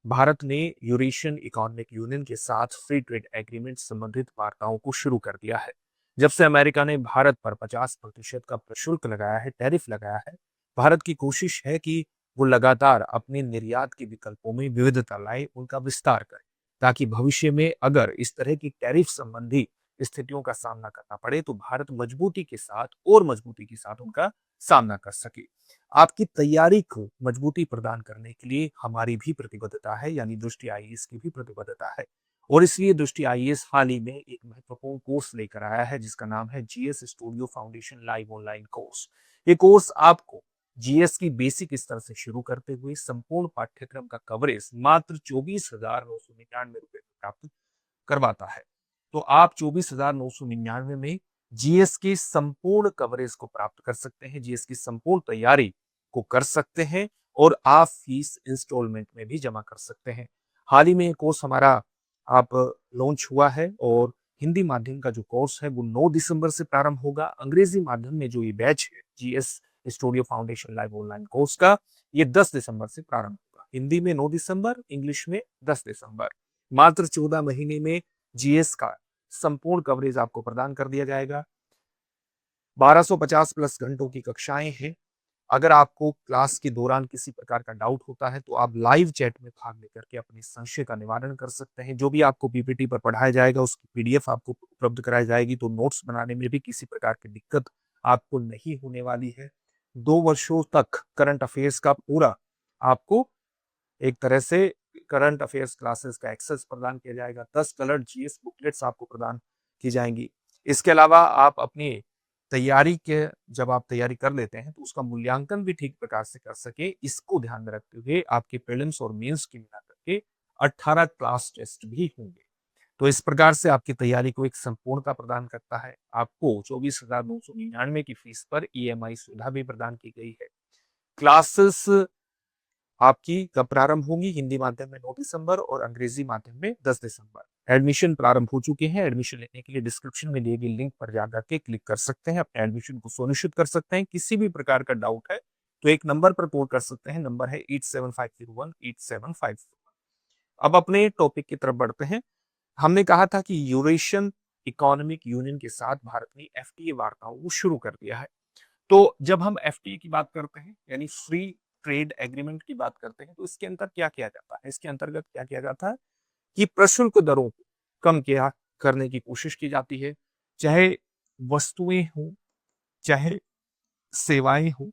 भारत ने Eurasian economic union के साथ फ्री ट्रेड एग्रीमेंट संबंधित वार्ताओं को शुरू कर दिया है। जब से अमेरिका ने भारत पर 50% का प्रशुल्क लगाया है, टैरिफ लगाया है, भारत की कोशिश है कि वो लगातार अपने निर्यात के विकल्पों में विविधता लाए, उनका विस्तार करे, ताकि भविष्य में अगर इस तरह की टैरिफ संबंधी स्थितियों का सामना करना पड़े तो भारत मजबूती के साथ और मजबूती के साथ उनका सामना कर सके। आपकी तैयारी को मजबूती प्रदान करने के लिए हमारी भी प्रतिबद्धता है, यानी दृष्टि आईएएस की भी प्रतिबद्धता है। और इसलिए दृष्टि आईएएस हाल ही में एक महत्वपूर्ण कोर्स लेकर आया है जिसका नाम है GS studio foundation live online course. ये कोर्स आपको जीएस की बेसिक स्तर से शुरू करते हुए संपूर्ण पाठ्यक्रम का कवरेज मात्र 24,999 रुपए में प्राप्त करवाता है। तो आप 24,999 में जीएस की संपूर्ण कवरेज को प्राप्त कर सकते हैं, जीएस की संपूर्ण तैयारी को कर सकते हैं और आप फीस इंस्टॉलमेंट में भी जमा कर सकते हैं। हाल ही में ये कोर्स हमारा आप लॉन्च हुआ है और हिंदी माध्यम का जो कोर्स है वो 9 दिसंबर से प्रारंभ होगा। अंग्रेजी माध्यम में जो ये बैच है GS studio foundation live online course का, ये 10 दिसंबर से प्रारंभ होगा। हिंदी में 9 दिसंबर, इंग्लिश में 10 दिसंबर। मात्र 14 महीने में जीएस का संपूर्ण कवरेज आपको प्रदान कर दिया जाएगा। 1250 प्लस घंटों की कक्षाएं हैं। अगर आपको क्लास के दौरान किसी प्रकार का डाउट होता है तो आप लाइव चैट में भाग लेकर के अपने संशय का निवारण कर सकते हैं। जो भी आपको पीपीटी पर पढ़ाया जाएगा उसकी पीडीएफ आपको उपलब्ध कराई जाएगी, तो नोट्स बनाने में भी किसी प्रकार की दिक्कत आपको नहीं होने वाली है। 2 वर्षों तक करंट अफेयर्स का पूरा आपको एक तरह से करंट अफेयर्स क्लासेस का एक्सेस प्रदान किया जाएगा। 10 कलर्ड जीएस बुकलेट्स आपको प्रदान की जाएंगी। इसके अलावा आप अपनी तैयारी के जब आप तैयारी कर लेते हैं तो उसका मूल्यांकन भी ठीक प्रकार से कर सके, इसको ध्यान में रखते हुए आपके प्रीलिम्स और मेंस की मिला करके 18 क्लास टेस्ट भी होंगे। तो इस प्रकार से आपकी तैयारी को एक संपूर्णता प्रदान करता है। आपको 24,999 की फीस पर ईएमआई सुविधा भी प्रदान की गई है। क्लासेस आपकी कब प्रारंभ होंगी? हिंदी माध्यम में 9 दिसंबर और अंग्रेजी माध्यम में 10 दिसंबर। एडमिशन प्रारंभ हो चुके हैं। एडमिशन लेने के लिए डिस्क्रिप्शन में दिए गए लिंक पर जाकर के क्लिक कर सकते हैं, अपने एडमिशन को सुनिश्चित कर सकते हैं। किसी भी प्रकार का डाउट है तो एक नंबर पर कॉल कर सकते हैं, नंबर है 87501875। अब अपने टॉपिक की तरफ बढ़ते हैं। हमने कहा था कि यूरेशियन इकोनॉमिक यूनियन के साथ भारत ने एफटीए वार्ताओं को शुरू कर दिया है। तो जब हम एफटीए की बात करते हैं यानी फ्री ट्रेड एग्रीमेंट की बात करते हैं तो इसके अंतर क्या किया जाता है? इसके अंतर्गत क्या किया जाता है कि प्रशुल्क दरों को कम किया करने की कोशिश की जाती है। चाहे वस्तुएं हो, चाहे सेवाएं हो,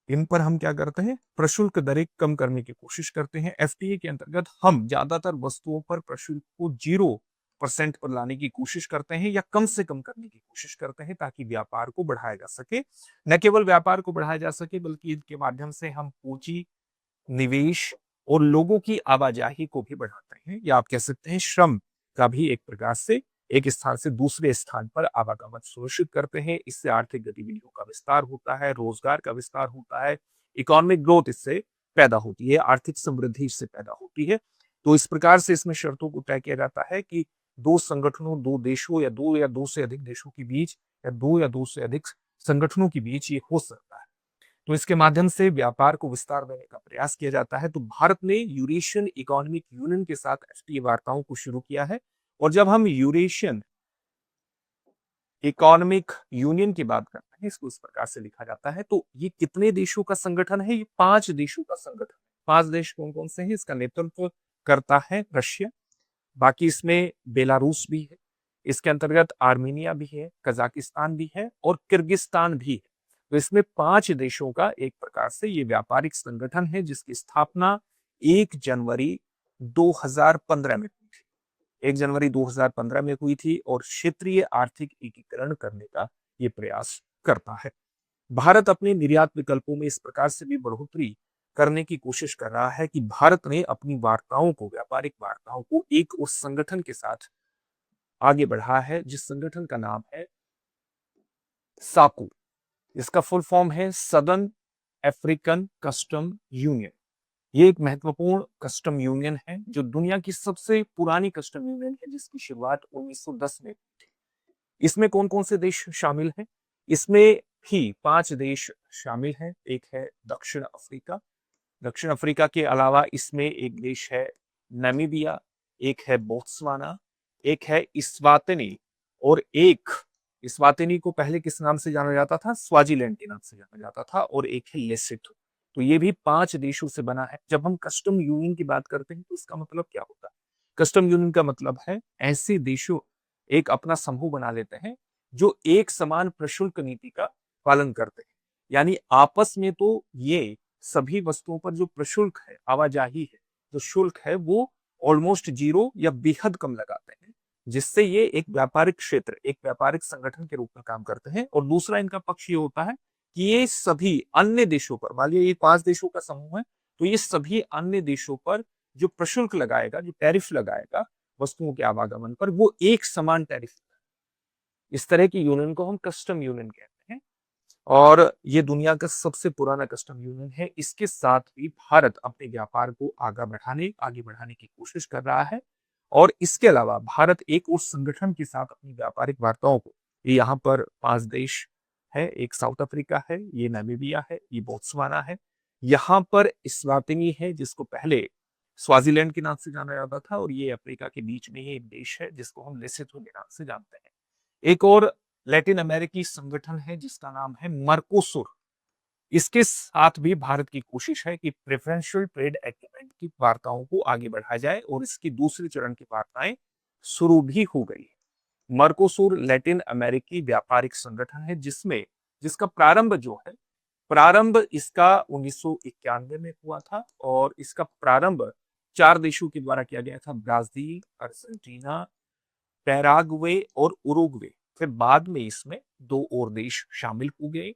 इन पर हम क्या करते हैं? प्रशुल्क दरें कम करने की कोशिश करते हैं। एफटीए के अंतर्गत हम ज्यादातर वस्तुओं पर प्रशुल्क को 0% पर लाने की कोशिश करते हैं या कम से कम करने की कोशिश करते हैं ताकि व्यापार को बढ़ाया जा सके। न केवल व्यापार को बढ़ाया जा सके बल्कि इनके माध्यम से हम पूंजी, निवेश और लोगों की आवाजाही को भी बढ़ाते हैं, या आप कह सकते हैं श्रम का भी एक प्रकार से एक स्थान से दूसरे स्थान पर आवागमन सुनिश्चित करते हैं। इससे आर्थिक गतिविधियों का विस्तार होता है, रोजगार का विस्तार होता है, इकोनॉमिक ग्रोथ इससे पैदा होती है, आर्थिक समृद्धि इससे पैदा होती है। तो इस प्रकार से इसमें शर्तों को तय किया जाता है कि दो संगठनों, दो देशों या दो से अधिक देशों के बीच या दो से अधिक संगठनों के बीच ये हो सकता है। तो इसके माध्यम से व्यापार को विस्तार देने का प्रयास किया जाता है। तो भारत ने यूरेशियन इकोनॉमिक यूनियन के साथ एफटीए वार्ताओं को शुरू किया है। और जब हम यूरेशियन इकोनॉमिक यूनियन की बात करते हैं, इसको इस प्रकार से लिखा जाता है, तो ये कितने देशों का संगठन है? ये 5 देशों का संगठन है। 5 देश कौन कौन से हैं? इसका नेतृत्व करता है रशिया, बाकी इसमें बेलारूस भी है, इसके अंतर्गत आर्मेनिया भी है, कजाकिस्तान भी है और किर्गिस्तान भी है। तो इसमें 5 देशों का एक प्रकार से ये व्यापारिक संगठन है जिसकी स्थापना 1 जनवरी 2015 में हुई थी। 1 जनवरी 2015 में हुई थी और क्षेत्रीय आर्थिक एकीकरण करने का ये प्रयास करता है। भारत अपने निर्यात विकल्पों में इस प्रकार से भी बढ़ोतरी करने की कोशिश कर रहा है कि भारत ने अपनी वार्ताओं को, व्यापारिक वार्ताओं को एक उस संगठन के साथ आगे बढ़ा है जिस संगठन का नाम है साकू। इसका फुल फॉर्म है सदर्न अफ्रीकन कस्टम यूनियन। ये एक महत्वपूर्ण कस्टम यूनियन है जो दुनिया की सबसे पुरानी कस्टम यूनियन है जिसकी शुरुआत 1910 में हुई थी। इसमें कौन कौन से देश शामिल हैं? इसमें भी 5 देश शामिल हैं। एक है दक्षिण अफ्रीका, दक्षिण अफ्रीका के अलावा इसमें एक देश है नामीबिया, एक है बोत्सवाना, एक है इस्वातिनी और एक इस्वातिनी को पहले किस नाम से जाना जाता था? स्वाजीलैंड के नाम से जाना जाता था और एक है लेसोथो। तो ये भी 5 देशों से बना है। जब हम कस्टम यूनियन की बात करते हैं तो इसका मतलब क्या होता है? कस्टम यूनियन का मतलब है ऐसे देशों एक अपना समूह बना लेते हैं जो एक समान प्रशुल्क नीति का पालन करते हैं। यानी आपस में तो ये सभी वस्तुओं पर जो प्रशुल्क है, आवाजाही है, जो शुल्क है वो ऑलमोस्ट जीरो या बेहद कम लगाते हैं, जिससे ये एक व्यापारिक क्षेत्र, एक व्यापारिक संगठन के रूप में काम करते हैं। और दूसरा इनका पक्ष ये होता है कि ये सभी अन्य देशों पर, मान लिया ये 5 देशों का समूह है, तो ये सभी अन्य देशों पर जो प्रशुल्क लगाएगा, जो टैरिफ लगाएगा वस्तुओं के आवागमन पर, वो एक समान टैरिफ। इस तरह की यूनियन को हम कस्टम यूनियन कहते हैं और ये दुनिया का सबसे पुराना कस्टम यूनियन है। इसके साथ भी भारत अपने व्यापार को आगे बढ़ाने की कोशिश कर रहा है और इसके अलावा भारत एक और संगठन के साथ अपनी व्यापारिक वार्ताओं को, ये यहाँ पर 5 देश है, एक साउथ अफ्रीका है, ये नामीबिया है, ये बोत्सवाना है, यहाँ पर इस्वातिनी है जिसको पहले स्वाजीलैंड के नाम से जाना जाता था और ये अफ्रीका के बीच में ही एक देश है जिसको हम लेसोथो के नाम से जानते हैं। एक और लैटिन अमेरिकी संगठन है जिसका नाम है मर्कोसुर। इसके साथ भी भारत की कोशिश है कि प्रेफरेंशियल ट्रेड एग्रीमेंट की वार्ताओं को आगे बढ़ाया जाए और इसकी दूसरे चरण की वार्ताएं शुरू भी हो गई है। मर्कोसुर लैटिन अमेरिकी व्यापारिक संगठन है जिसका प्रारंभ इसका 1991 में हुआ था और इसका प्रारंभ 4 देशों के द्वारा किया गया था, ब्राजील, अर्जेंटीना, पैराग्वे और उरुग्वे। फिर बाद में इसमें 2 और देश शामिल हो गए,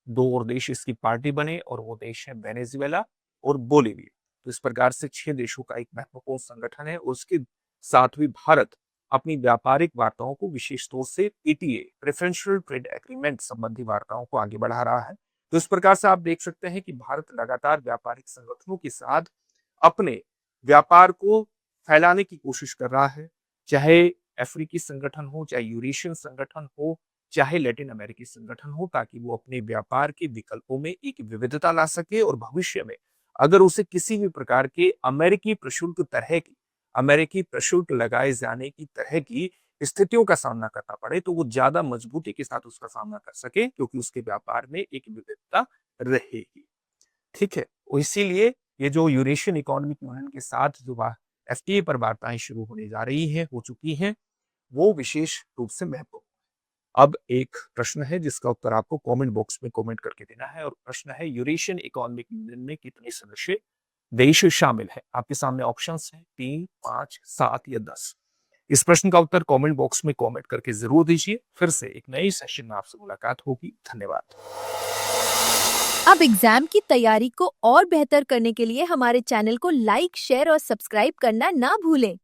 2 और देश इसकी पार्टी बने और वो देश है वेनेजुएला और बोलिविया। तो इस प्रकार से 6 देशों का एक महत्वपूर्ण संगठन है। उसके साथ भी भारत अपनी व्यापारिक वार्ताओं को, विशेष तौर से पीटीए, प्रेफरेंशियल ट्रेड एग्रीमेंट संबंधी वार्ताओं को आगे बढ़ा रहा है। तो इस प्रकार से आप देख सकते हैं कि भारत लगातार व्यापारिक संगठनों के साथ अपने व्यापार को फैलाने की कोशिश कर रहा है, चाहे अफ्रीकी संगठन हो, चाहे यूरेशियन संगठन हो, चाहे लैटिन अमेरिकी संगठन हो, ताकि वो अपने व्यापार के विकल्पों में एक विविधता ला सके और भविष्य में अगर उसे किसी भी प्रकार के अमेरिकी प्रशुल्क लगाए जाने की तरह की स्थितियों का सामना करना पड़े तो वो ज्यादा मजबूती के साथ उसका सामना कर सके, क्योंकि उसके व्यापार में एक विविधता रहेगी। ठीक है, इसीलिए ये जो यूरेशियन इकोनॉमिक यूनियन के साथ जो एफटीए पर वार्ताएं शुरू होने जा रही हैं, हो चुकी हैं, वो विशेष रूप से महत्वपूर्ण। अब एक प्रश्न है जिसका उत्तर आपको कमेंट बॉक्स में कमेंट करके देना है और प्रश्न है यूरेशियन इकोनॉमिक यूनियन में कितने सदस्य देश शामिल है? आपके सामने ऑप्शंस हैं 3, 5, 7 या 10। इस प्रश्न का उत्तर कमेंट बॉक्स में कमेंट करके जरूर दीजिए। फिर से एक नए सेशन में आपसे मुलाकात होगी। धन्यवाद। अब एग्जाम की तैयारी को और बेहतर करने के लिए हमारे चैनल को लाइक, शेयर और सब्सक्राइब करना ना भूलें।